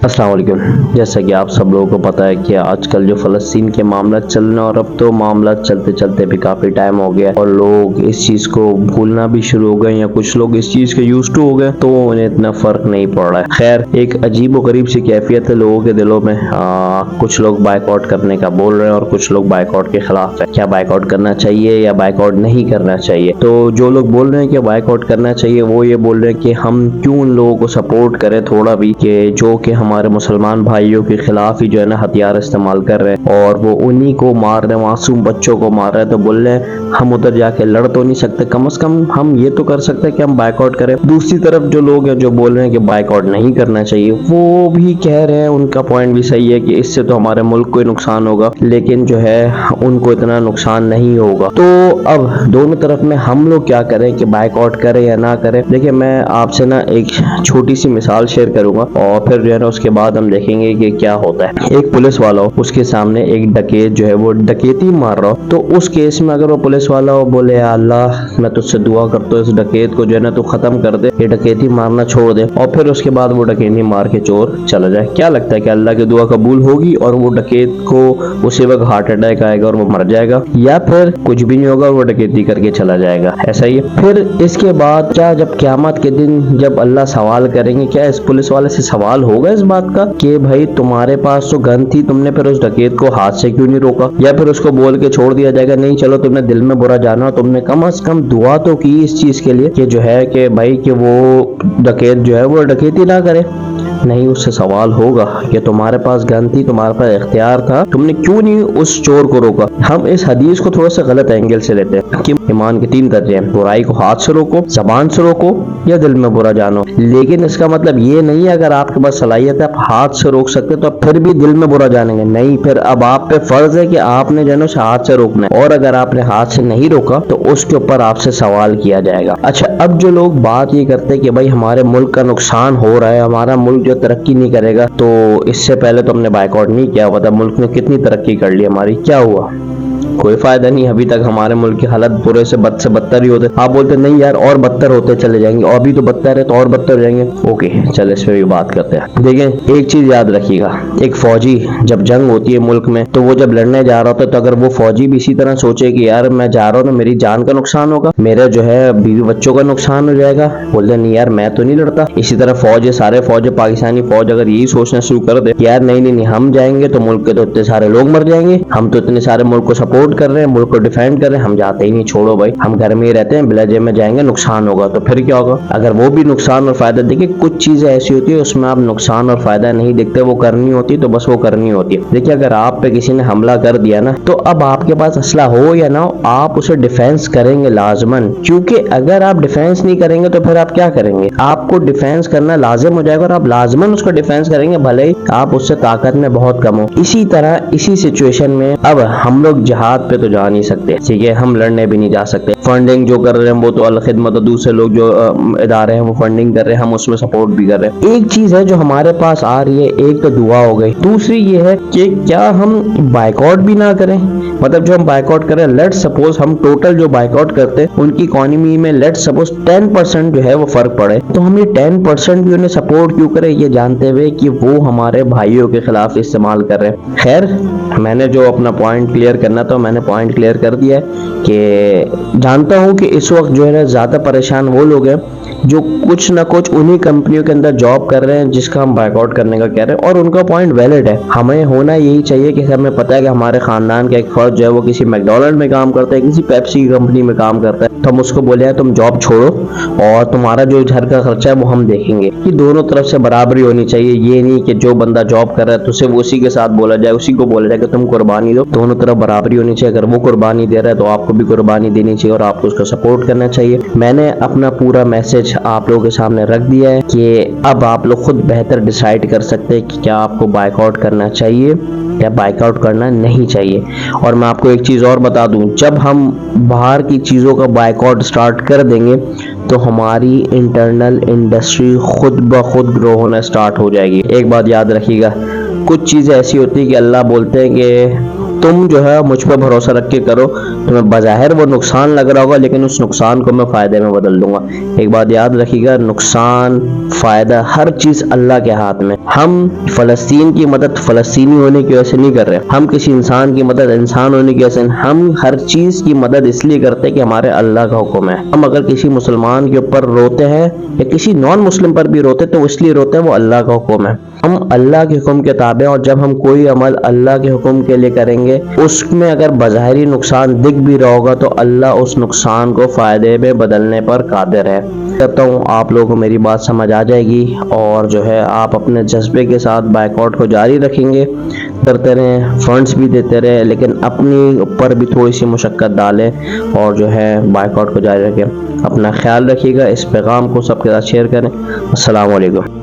अस्सलाम वालेकुम। जैसा कि आप सब लोगों को पता है कि आजकल जो फ़लस्तीन के मामला चल रहे हैं और अब तो मामला चलते चलते भी काफ़ी टाइम हो गया और लोग इस चीज़ को भूलना भी शुरू हो गए या कुछ लोग इस चीज़ के यूज्ड टू हो गए तो उन्हें इतना फ़र्क नहीं पड़ रहा है। खैर, एक अजीब व गरीब सी कैफियत है लोगों के दिलों में। कुछ लोग बाइकआउट करने का बोल रहे हैं और कुछ लोग बाइकआउट के खिलाफ है। क्या बाइकआउट करना चाहिए या बाइकआउट नहीं करना चाहिए? तो जो लोग बोल रहे हैं कि बाइकआउट करना चाहिए वो ये बोल रहे हैं कि हम क्यों उन लोगों को सपोर्ट करें थोड़ा भी, कि जो कि हमारे मुसलमान भाइयों के खिलाफ ही जो है ना हथियार इस्तेमाल कर रहे हैं और वो उन्हीं को मार रहे हैं, मासूम बच्चों को मार रहे हैं। तो बोल रहे हैं हम उधर जाके लड़ तो नहीं सकते, कम से कम हम ये तो कर सकते हैं कि हम बाइकआउट करें। दूसरी तरफ जो लोग हैं जो बोल रहे हैं कि बाइकआउट नहीं करना चाहिए, वो भी कह रहे हैं, उनका पॉइंट भी सही है कि इससे तो हमारे मुल्क को ही नुकसान होगा, लेकिन जो है उनको इतना नुकसान नहीं होगा। तो अब दोनों तरफ में हम लोग क्या करें कि बाइकआउट करें या ना करें? देखिए, मैं आपसे ना एक छोटी सी मिसाल शेयर करूंगा और फिर जो है ना उसके बाद हम देखेंगे कि क्या होता है। एक पुलिस वाला हो, उसके सामने एक डकैत जो है वो डकैती मार रहा हो, तो उस केस में अगर वो पुलिस वाला हो बोले अल्लाह मैं तुझसे दुआ करता हूँ इस डकैत को जो है ना तू खत्म कर दे, ये डकैती मारना छोड़ दे, और फिर उसके बाद वो डकैती मार के चोर चला जाए, क्या लगता है कि अल्लाह की दुआ कबूल होगी और वो डकैत को उसी वक्त हार्ट अटैक आएगा और वो मर जाएगा, या फिर कुछ भी नहीं होगा वो डकैती करके चला जाएगा? ऐसा ही है। फिर इसके बाद क्या जब क़यामत के दिन जब अल्लाह सवाल करेंगे, क्या इस पुलिस वाले से सवाल होगा इस बात का कि भाई तुम्हारे पास तो गन थी, तुमने फिर उस डकैत को हाथ से क्यों नहीं रोका? या फिर उसको बोल के छोड़ दिया जाएगा नहीं चलो तुमने दिल में बुरा जाना, तुमने कम से कम दुआ तो की इस चीज के लिए कि जो है कि भाई कि वो डकैत जो है वो डकैती ना करे? नहीं, उससे सवाल होगा कि तुम्हारे पास गन थी, तुम्हारे पास इख्तियार था, तुमने क्यों नहीं उस चोर को रोका? हम इस हदीस को थोड़ा सा गलत एंगल से लेते हैं कि ईमान के 3 दर्जे हैं, बुराई को हाथ से रोको, जबान से रोको या दिल में बुरा जानो। लेकिन इसका मतलब ये नहीं है अगर आपके पास सलाहियत है आप हाथ से रोक सकते तो आप फिर भी दिल में बुरा जानेंगे? नहीं, फिर अब आप पे फर्ज है कि आपने जो है हाथ से रोकना है, और अगर आपने हाथ से नहीं रोका तो उसके ऊपर आपसे सवाल किया जाएगा। अच्छा, अब जो लोग बात ये करते हैं कि भाई हमारे मुल्क का नुकसान हो रहा है, हमारा मुल्क तरक्की नहीं करेगा, तो इससे पहले तो हमने बाइकआउट नहीं किया, पता मुल्क ने कितनी तरक्की कर ली हमारी, क्या हुआ? कोई फायदा नहीं। अभी तक हमारे मुल्क की हालत बुरे से बदतर ही होते। आप बोलते नहीं यार और बदतर होते चले जाएंगे, और भी तो बदतर है तो और बदतर हो जाएंगे। ओके, चल इस पे भी बात करते हैं। देखिए, एक चीज याद रखिएगा, एक फौजी जब जंग होती है मुल्क में तो वो जब लड़ने जा रहा होता है, तो अगर वो फौजी भी इसी तरह सोचे कि यार मैं जा रहा हूँ ना मेरी जान का नुकसान होगा, मेरे जो है बीवी बच्चों का नुकसान हो जाएगा, बोलते नहीं यार मैं तो नहीं लड़ता। इसी तरह फौज, सारे फौज, पाकिस्तानी फौज अगर यही सोचना शुरू कर दे यार नहीं नहीं नहीं हम जाएंगे तो मुल्क के तो इतने सारे लोग मर जाएंगे, हम तो इतने सारे मुल्क को सपोर्ट कर रहे हैं, मुल्क को डिफेंड कर रहे हैं, हम जाते ही नहीं, छोड़ो भाई हम घर में ही रहते हैं, बिलाजे में जाएंगे नुकसान होगा, तो फिर क्या होगा? अगर वो भी नुकसान और फायदा, देखिए कुछ चीजें ऐसी होती है उसमें आप नुकसान और फायदा नहीं देखते, वो करनी होती तो बस वो करनी होती है। देखिए, अगर आप पे किसी ने हमला कर दिया ना, तो अब आपके पास असला हो या ना हो आप उसे डिफेंस करेंगे लाजमन, क्योंकि अगर आप डिफेंस नहीं करेंगे तो फिर आप क्या करेंगे? आपको डिफेंस करना लाजिम हो जाएगा और आप लाजमन उसको डिफेंस करेंगे, भले ही आप उससे ताकत में बहुत कम हो। इसी तरह इसी सिचुएशन में अब हम लोग जिहाद पे तो जा नहीं सकते, ठीक है, हम लड़ने भी नहीं जा सकते। फंडिंग जो कर रहे हैं वो तो अल खिदमत, दूसरे लोग जो इदारे हैं वो फंडिंग कर रहे हैं, हम उसमें सपोर्ट भी कर रहे हैं। एक चीज है जो हमारे पास आ रही है, एक तो दुआ हो गई, दूसरी ये है कि क्या हम बाइकआउट भी ना करें? मतलब जो हम बाइकआउट करें, लेट सपोज हम टोटल जो बाइकआउट करते हैं उनकी इकोनॉमी में लेट सपोज 10% जो है वो फर्क पड़े, तो हम ये 10% भी उन्हें सपोर्ट क्यों करें, ये जानते हुए कि वो हमारे भाइयों के खिलाफ इस्तेमाल कर रहे हैं। खैर, मैंने जो अपना पॉइंट क्लियर करना था मैंने पॉइंट क्लियर कर दिया है कि जानता हूं कि इस वक्त जो है ना ज्यादा परेशान वो लोग हैं जो कुछ ना कुछ उन्हीं कंपनियों के अंदर जॉब कर रहे हैं जिसका हम बाइकआउट करने का कह रहे हैं, और उनका पॉइंट वैलिड है। हमें होना यही चाहिए कि हमें पता है कि हमारे खानदान का एक फर्द जो है वो किसी मैकडोनल्ड में काम करता है, किसी पेप्सी की कंपनी में काम करता है, तो हम उसको बोले हैं तुम जॉब छोड़ो और तुम्हारा जो घर का खर्चा है वो हम देखेंगे। कि दोनों तरफ से बराबरी होनी चाहिए, ये नहीं कि जो बंदा जॉब कर रहा है तो सिर्फ उसी के साथ बोला जाए, उसी को बोला जाए कि तुम कुर्बानी दो। दोनों तरफ बराबरी होनी चाहिए, अगर वो कुर्बानी दे रहा है तो आपको भी कुर्बानी देनी चाहिए और आपको उसका सपोर्ट करना चाहिए। मैंने अपना पूरा मैसेज आप लोगों के सामने रख दिया है कि अब आप लोग खुद बेहतर डिसाइड कर सकते हैं कि क्या आपको बाइकआउट करना चाहिए या बाइकआउट करना नहीं चाहिए। और मैं आपको एक चीज और बता दूं, जब हम बाहर की चीजों का बाइकआउट स्टार्ट कर देंगे तो हमारी इंटरनल इंडस्ट्री खुद ब खुद ग्रो होना स्टार्ट हो जाएगी। एक बात याद रखिएगा, कुछ चीजें ऐसी होती है कि अल्लाह बोलते हैं कि तुम जो है मुझ पर भरोसा रख के करो। तुम्हें बज़ाहिर वो नुकसान लग रहा होगा, लेकिन उस नुकसान को मैं फ़ायदे में बदल दूंगा। एक बात याद रखिएगा, नुकसान फ़ायदा हर चीज़ अल्लाह के हाथ में। हम फ़लस्तीन की मदद फ़लस्तीनी होने की वजह से नहीं कर रहे, हम किसी इंसान की मदद इंसान होने की वजह से, हम हर चीज़ की मदद इसलिए करते हैं कि हमारे अल्लाह का हुक्म है। हम अगर किसी मुसलमान के ऊपर रोते हैं या किसी नॉन मुस्लिम पर भी रोते, तो इसलिए रोते हैं वो अल्लाह का हुक्म है। हम अल्लाह के हुक्म के ताबे, और जब हम कोई अमल अल्लाह के हुक्म के लिए करेंगे, उसमें अगर बज़ाहिरी नुकसान दिख भी रहा होगा, तो अल्लाह उस नुकसान को फ़ायदे में बदलने पर कादिर है। करता हूँ आप लोगों को मेरी बात समझ आ जाएगी, और जो है आप अपने जज्बे के साथ बाइकआउट को जारी रखेंगे, करते रहें, फंड्स भी देते रहें, लेकिन अपनी ऊपर भी थोड़ी सी मुशक्क़त डालें और जो है बाइकआउट को जारी रखें। अपना ख्याल रखिएगा, इस पैगाम को सबके साथ शेयर करें। अस्सलाम वालेकुम।